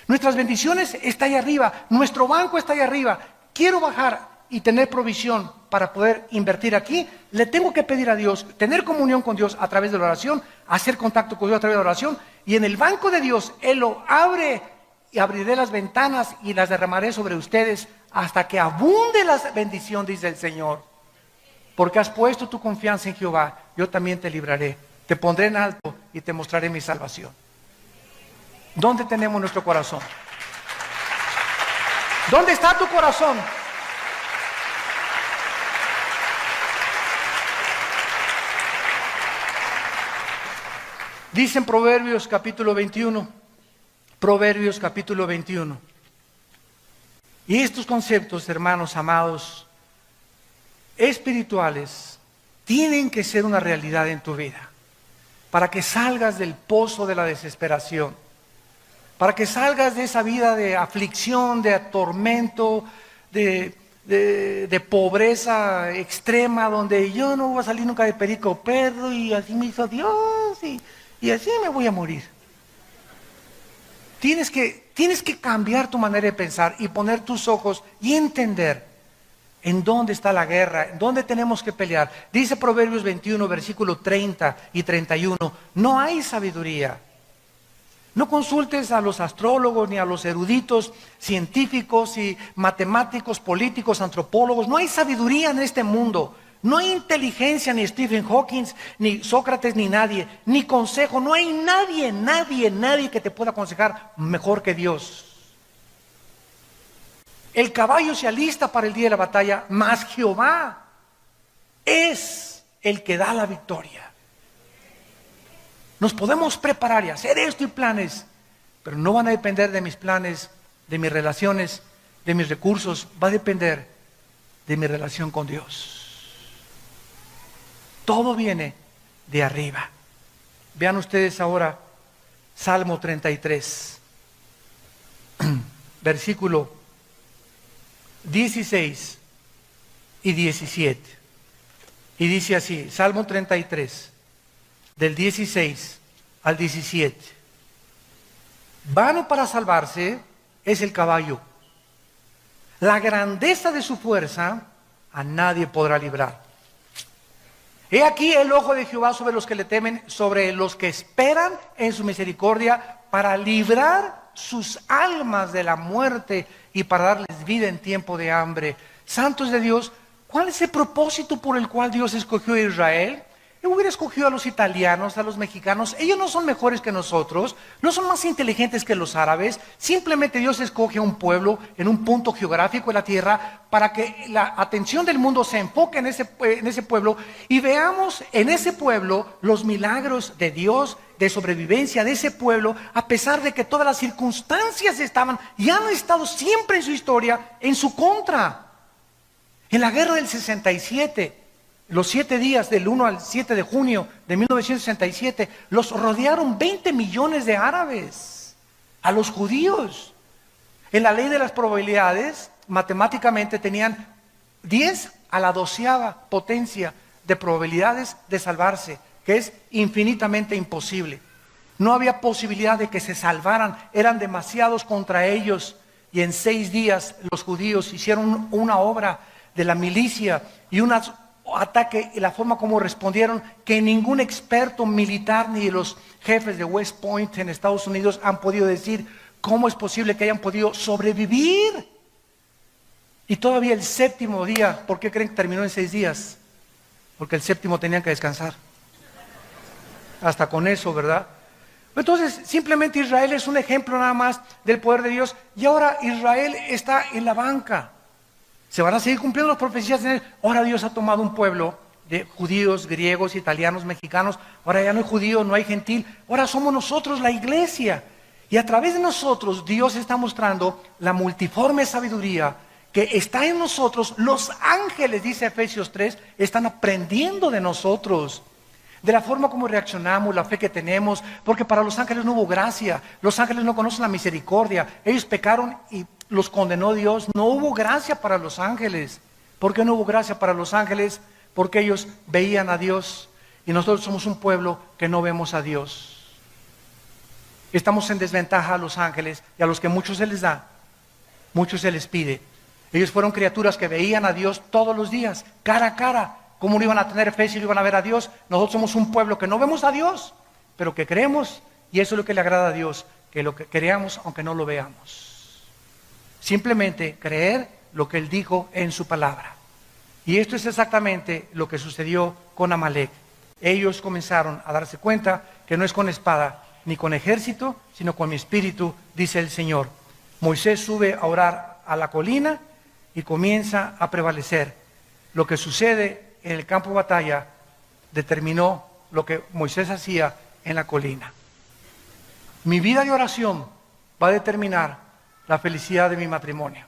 Nuestras bendiciones están ahí arriba, nuestro banco está ahí arriba. Quiero bajar y tener provisión para poder invertir aquí. Le tengo que pedir a Dios, tener comunión con Dios a través de la oración, hacer contacto con Dios a través de la oración. Y en el banco de Dios, Él lo abre y abriré las ventanas y las derramaré sobre ustedes hasta que abunde la bendición, dice el Señor. Porque has puesto tu confianza en Jehová, yo también te libraré. Te pondré en alto y te mostraré mi salvación. ¿Dónde tenemos nuestro corazón? ¿Dónde está tu corazón? Dice en Proverbios capítulo 21. Proverbios capítulo 21. Y estos conceptos, hermanos amados, espirituales, tienen que ser una realidad en tu vida. Para que salgas del pozo de la desesperación, para que salgas de esa vida de aflicción, de tormento, de pobreza extrema, donde yo no voy a salir nunca de perico perro y así me hizo Dios y así me voy a morir. Tienes que cambiar tu manera de pensar y poner tus ojos y entender en dónde está la guerra, en dónde tenemos que pelear. Dice Proverbios 21, versículo 30 y 31, no hay sabiduría. No consultes a los astrólogos ni a los eruditos científicos y matemáticos, políticos, antropólogos. No hay sabiduría en este mundo. No hay inteligencia, ni Stephen Hawking, ni Sócrates, ni nadie. Ni consejo. No hay nadie que te pueda aconsejar mejor que Dios. El caballo se alista para el día de la batalla, mas Jehová es el que da la victoria. Nos podemos preparar y hacer esto y planes, pero no van a depender de mis planes, de mis relaciones, de mis recursos. Va a depender de mi relación con Dios. Todo viene de arriba. Vean ustedes ahora Salmo 33, versículo 16 y 17. Y dice así, Salmo 33, del 16 al 17. Vano para salvarse es el caballo. La grandeza de su fuerza a nadie podrá librar. He aquí el ojo de Jehová sobre los que le temen, sobre los que esperan en su misericordia, para librar sus almas de la muerte y para darles vida en tiempo de hambre. Santos de Dios, ¿cuál es el propósito por el cual Dios escogió a Israel? Él hubiera escogido a los italianos, a los mexicanos. Ellos no son mejores que nosotros, no son más inteligentes que los árabes. Simplemente Dios escoge a un pueblo en un punto geográfico de la tierra para que la atención del mundo se enfoque en ese pueblo y veamos en ese pueblo los milagros de Dios, de sobrevivencia de ese pueblo, a pesar de que todas las circunstancias estaban y han estado siempre en su historia en su contra. En la guerra del 67, los 7 días del 1 al 7 de junio de 1967, los rodearon 20 millones de árabes, a los judíos. En la ley de las probabilidades, matemáticamente tenían 10 a la 12ª potencia de probabilidades de salvarse, que es infinitamente imposible. No había posibilidad de que se salvaran, eran demasiados contra ellos. Y en 6 días los judíos hicieron una obra de la milicia y un ataque, y la forma como respondieron, que ningún experto militar ni los jefes de West Point en Estados Unidos han podido decir cómo es posible que hayan podido sobrevivir. Y todavía el 7º día, ¿por qué creen que terminó en 6 días? Porque el 7º tenían que descansar. Hasta con eso, ¿verdad? Entonces, simplemente Israel es un ejemplo nada más del poder de Dios. Y ahora Israel está en la banca. Se van a seguir cumpliendo las profecías en él. Ahora Dios ha tomado un pueblo de judíos, griegos, italianos, mexicanos. Ahora ya no hay judío, no hay gentil. Ahora somos nosotros la iglesia. Y a través de nosotros Dios está mostrando la multiforme sabiduría que está en nosotros. Los ángeles, dice Efesios 3, están aprendiendo de nosotros. De la forma como reaccionamos, la fe que tenemos, porque para los ángeles no hubo gracia, los ángeles no conocen la misericordia, ellos pecaron y los condenó Dios, no hubo gracia para los ángeles. ¿Por qué no hubo gracia para los ángeles? Porque ellos veían a Dios y nosotros somos un pueblo que no vemos a Dios. Estamos en desventaja a los ángeles y a los que mucho se les da, mucho se les pide. Ellos fueron criaturas que veían a Dios todos los días, cara a cara. ¿Cómo no iban a tener fe si no iban a ver a Dios? Nosotros somos un pueblo que no vemos a Dios, pero que creemos, y eso es lo que le agrada a Dios, que lo que creamos aunque no lo veamos. Simplemente creer lo que Él dijo en su palabra. Y esto es exactamente lo que sucedió con Amalek. Ellos comenzaron a darse cuenta que no es con espada ni con ejército, sino con mi espíritu, dice el Señor. Moisés sube a orar a la colina y comienza a prevalecer. Lo que sucede en el campo de batalla determinó lo que Moisés hacía en la colina. Mi vida de oración va a determinar la felicidad de mi matrimonio.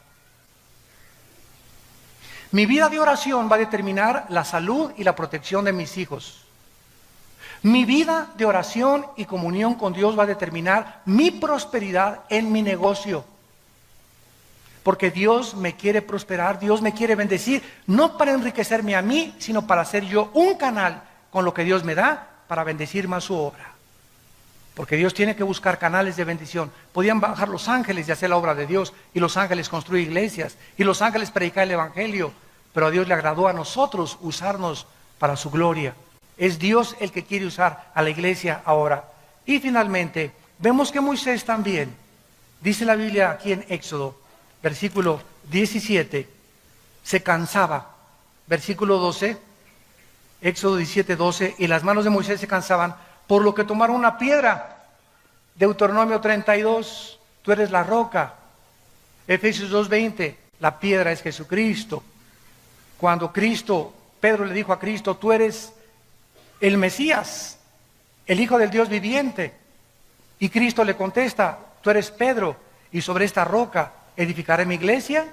Mi vida de oración va a determinar la salud y la protección de mis hijos. Mi vida de oración y comunión con Dios va a determinar mi prosperidad en mi negocio. Porque Dios me quiere prosperar, Dios me quiere bendecir, no para enriquecerme a mí, sino para ser yo un canal con lo que Dios me da para bendecir más su obra. Porque Dios tiene que buscar canales de bendición. Podían bajar los ángeles y hacer la obra de Dios, y los ángeles construir iglesias, y los ángeles predicar el evangelio, pero a Dios le agradó a nosotros usarnos para su gloria. Es Dios el que quiere usar a la iglesia ahora. Y finalmente, vemos que Moisés también, dice la Biblia aquí en Éxodo, versículo 17, se cansaba. Versículo 12, Éxodo 17, 12, y las manos de Moisés se cansaban, por lo que tomaron una piedra. Deuteronomio 32, tú eres la roca. Efesios 2, 20, la piedra es Jesucristo. Cuando Pedro le dijo a Cristo, tú eres el Mesías, el Hijo del Dios viviente. Y Cristo le contesta, tú eres Pedro, y sobre esta roca edificaré mi iglesia.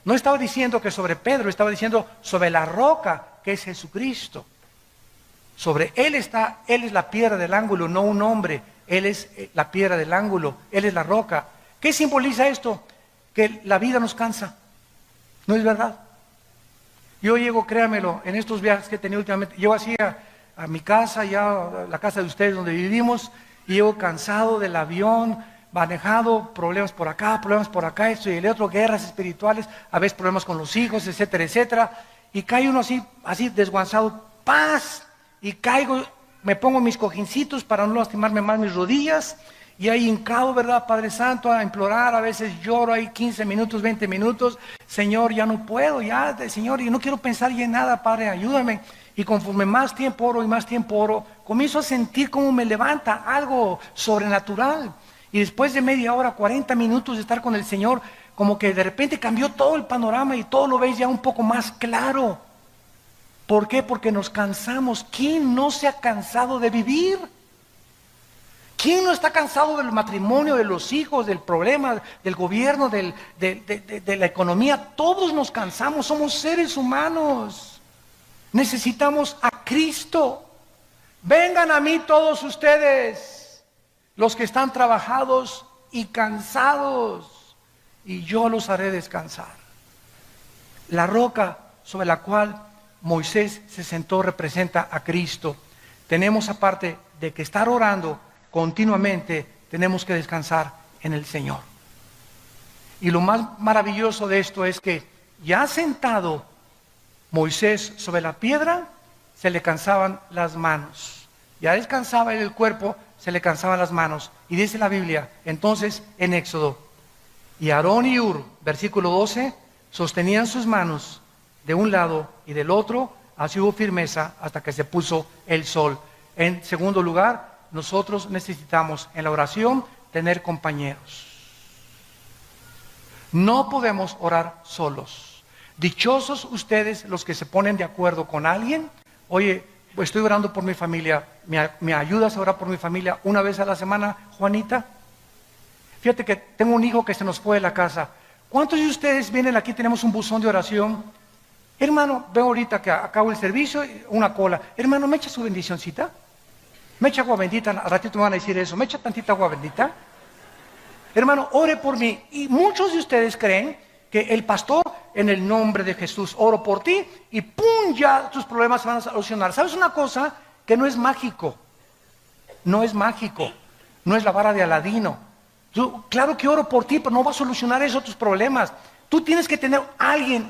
No estaba diciendo que sobre Pedro, estaba diciendo sobre la roca que es Jesucristo. Sobre Él está, Él es la piedra del ángulo, no un hombre. Él es la piedra del ángulo, Él es la roca. ¿Qué simboliza esto? Que la vida nos cansa. ¿No es verdad? Yo llego, créamelo, en estos viajes que he tenido últimamente, llego así a mi casa, ya a la casa de ustedes donde vivimos, y llego cansado del avión, manejado, problemas por acá, esto y el otro, guerras espirituales, a veces problemas con los hijos, etcétera, etcétera, y cae uno así desguanzado, paz, y caigo, me pongo mis cojincitos para no lastimarme más mis rodillas, y ahí hincado, ¿verdad, Padre Santo? A implorar, a veces lloro ahí 15 minutos, 20 minutos, Señor, ya no puedo, Señor, y no quiero pensar ya en nada, Padre, ayúdame. Y conforme más tiempo oro y más tiempo oro, comienzo a sentir cómo me levanta algo sobrenatural. Y después de media hora, 40 minutos de estar con el Señor, como que de repente cambió todo el panorama y todo lo veis ya un poco más claro. ¿Por qué? Porque nos cansamos. ¿Quién no se ha cansado de vivir? ¿Quién no está cansado del matrimonio, de los hijos, del problema, del gobierno, de la economía? Todos nos cansamos, somos seres humanos. Necesitamos a Cristo. Vengan a mí todos ustedes, los que están trabajados y cansados, y yo los haré descansar. La roca sobre la cual Moisés se sentó representa a Cristo. Tenemos, aparte de que estar orando continuamente, tenemos que descansar en el Señor. Y lo más maravilloso de esto es que ya sentado Moisés sobre la piedra, se le cansaban las manos. Ya descansaba el cuerpo, se le cansaban las manos. Y dice la Biblia, entonces en Éxodo, y Aarón y Hur, versículo 12, sostenían sus manos de un lado y del otro, así hubo firmeza hasta que se puso el sol. En segundo lugar, nosotros necesitamos en la oración tener compañeros. No podemos orar solos. Dichosos ustedes los que se ponen de acuerdo con alguien. Oye, estoy orando por mi familia, ¿me ayudas a orar por mi familia una vez a la semana, Juanita? Fíjate que tengo un hijo que se nos fue de la casa. ¿Cuántos de ustedes vienen aquí? Tenemos un buzón de oración. Hermano, veo ahorita que acabo el servicio, una cola. Hermano, ¿me echa su bendicioncita? ¿Me echa agua bendita? Al ratito me van a decir eso. ¿Me echa tantita agua bendita? Hermano, ore por mí. Y muchos de ustedes creen que el pastor, en el nombre de Jesús, oro por ti y ¡pum! Ya tus problemas se van a solucionar. ¿Sabes una cosa? Que no es mágico. No es mágico. No es la vara de Aladino. Claro que oro por ti, pero no va a solucionar eso tus problemas. Tú tienes que tener a alguien